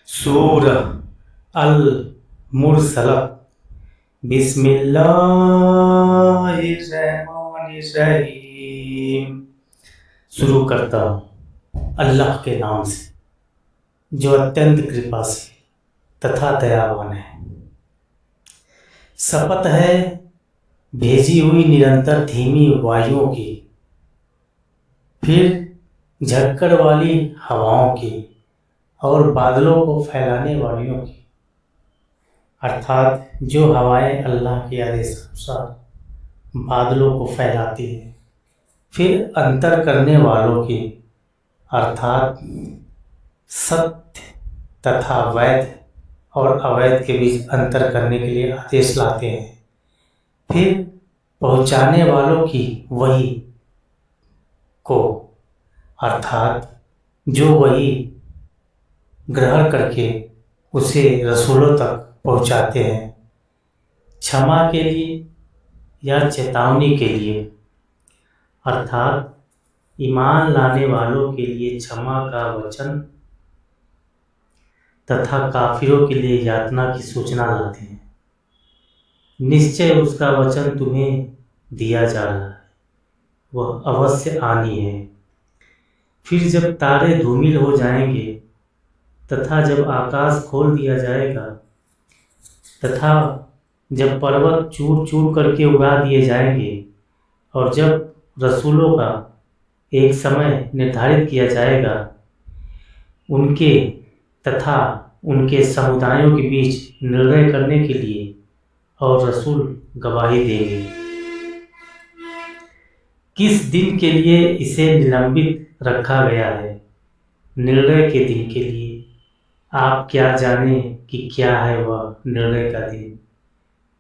सूरह अल मुरसलत। बिस्मिल्लाहिर्रहमानिर्रहीम। शुरू करता हूँ अल्लाह के नाम से जो अत्यंत कृपाशील तथा दयावान है। शपथ है भेजी हुई निरंतर धीमी वायुओं की, फिर झक्कड़ वाली हवाओं की और बादलों को फैलाने वालियों की, अर्थात जो हवाएं अल्लाह के आदेशानुसार बादलों को फैलाती हैं। फिर अंतर करने वालों की, अर्थात सत्य तथा वैध और अवैध के बीच अंतर करने के लिए आदेश लाते हैं। फिर पहुंचाने वालों की वही को, अर्थात जो वही ग्रहण करके उसे रसूलों तक पहुंचाते हैं, क्षमा के लिए या चेतावनी के लिए, अर्थात ईमान लाने वालों के लिए क्षमा का वचन तथा काफिरों के लिए यातना की सूचना लाते हैं। निश्चय उसका वचन तुम्हें दिया जा रहा है, वह अवश्य आनी है। फिर जब तारे धूमिल हो जाएंगे तथा जब आकाश खोल दिया जाएगा तथा जब पर्वत चूर चूर करके उड़ा दिए जाएंगे और जब रसूलों का एक समय निर्धारित किया जाएगा, उनके तथा उनके समुदायों के बीच निर्णय करने के लिए और रसूल गवाही देंगे। किस दिन के लिए इसे निलंबित रखा गया है? निर्णय के दिन के लिए। आप क्या जाने कि क्या है वह निर्णय का दिन?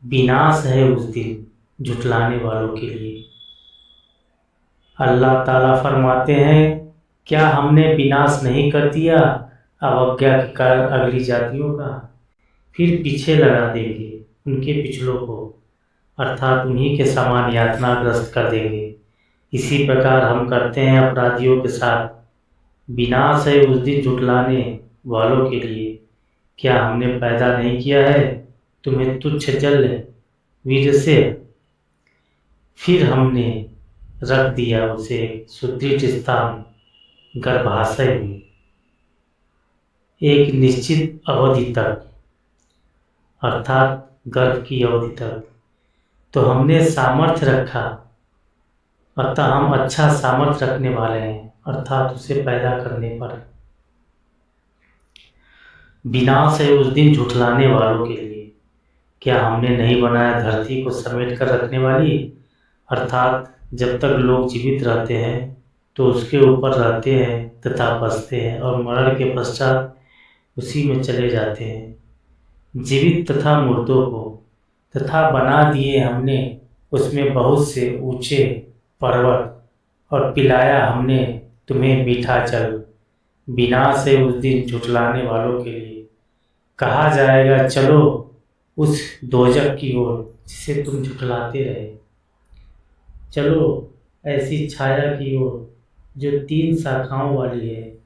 विनाश है उस दिन झुठलाने वालों के लिए। अल्लाह ताला फरमाते हैं, क्या हमने विनाश नहीं कर दिया अवज्ञा के कारण अगली जातियों का? फिर पीछे लगा देंगे उनके पिछलों को, अर्थात उन्हीं के समान यातनाग्रस्त कर देंगे। इसी प्रकार हम करते हैं अपराधियों के साथ। विनाश है उस दिन झुठलाने वालों के लिए। क्या हमने पैदा नहीं किया है तुम्हें तुच्छ जल वीर से, फिर हमने रख दिया उसे सुदृढ़ स्थान गर्भाशय में एक निश्चित अवधि तक, अर्थात गर्भ की अवधि तक। तो हमने सामर्थ्य रखा, अतः हम अच्छा सामर्थ्य रखने वाले हैं, अर्थात उसे पैदा करने पर। विनाश है उस दिन झुठलाने वालों के लिए। क्या हमने नहीं बनाया धरती को समेट कर रखने वाली, अर्थात जब तक लोग जीवित रहते हैं तो उसके ऊपर रहते हैं तथा बसते हैं और मरण के पश्चात उसी में चले जाते हैं। जीवित तथा मुर्दों को तथा बना दिए हमने उसमें बहुत से ऊंचे पर्वत और पिलाया हमने तुम्हें मीठा जल। विनाश है उस दिन झुठलाने वालों के लिए। कहा जाएगा, चलो उस दोजख की ओर जिसे तुम झुठलाते रहे, चलो ऐसी छाया की ओर जो 3 शाखाओं वाली है।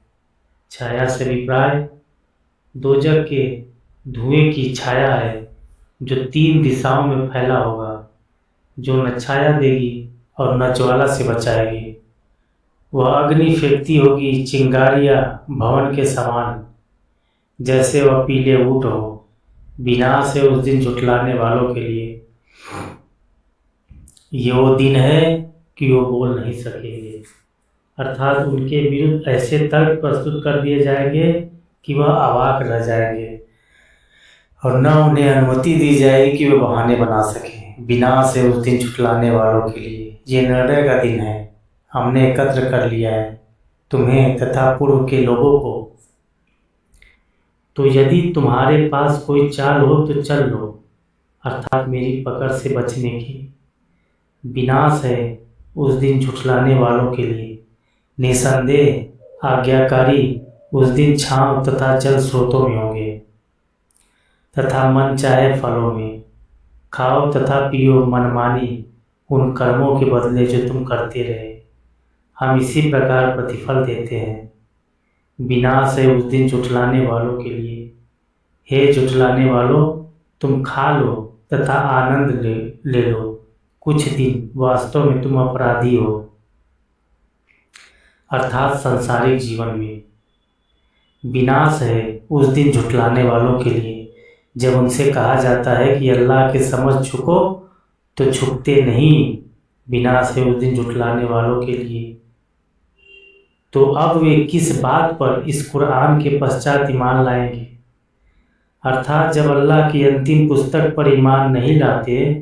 छाया से अभिप्राय दोजख के धुएं की छाया है जो 3 दिशाओं में फैला होगा, जो न छाया देगी और न ज्वाला से बचाएगी। वह अग्नि फेंकती होगी चिंगारियां भवन के समान, जैसे वह पीले ऊंट हो। विनाश है उस दिन झुठलाने वालों के लिए। ये वो दिन है कि वो बोल नहीं सकेंगे, अर्थात उनके विरुद्ध ऐसे तर्क प्रस्तुत कर दिए जाएंगे कि वह अवाक रह जाएंगे और न उन्हें अनुमति दी जाएगी कि वे बहाने बना सकें। विनाश है उस दिन झुठलाने वालों के लिए। ये निर्णय का दिन है। हमने एकत्र कर लिया है तुम्हें तथा पूर्व के लोगों को। तो यदि तुम्हारे पास कोई चाल हो तो चल लो, अर्थात मेरी पकड़ से बचने की। विनाश है उस दिन झुठलाने वालों के लिए। निसंदेह आज्ञाकारी उस दिन छांव तथा जल स्रोतों में होंगे तथा मन चाहे फलों में। खाओ तथा पियो मनमानी उन कर्मों के बदले जो तुम करते रहे। हम इसी प्रकार प्रतिफल देते हैं। विनाश है उस दिन झुठलाने वालों के लिए। हे झुठलाने वालों, तुम खा लो तथा आनंद ले लो, कुछ दिन वास्तव में तुम अपराधी हो। अर्थात सांसारिक जीवन में विनाश है उस दिन झुठलाने वालों के लिए, जब उनसे कहा जाता है कि अल्लाह के समझ झुको तो झुकते नहीं। विनाश है उस दिन झुठलाने वालों के लिए। तो अब वे किस बात पर इस कुरान के पश्चात ईमान लाएंगे? अर्थात जब अल्लाह की अंतिम पुस्तक पर ईमान नहीं लाते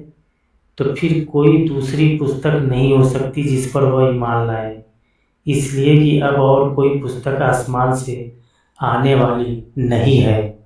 तो फिर कोई दूसरी पुस्तक नहीं हो सकती जिस पर वह ईमान लाए, इसलिए कि अब और कोई पुस्तक आसमान से आने वाली नहीं है।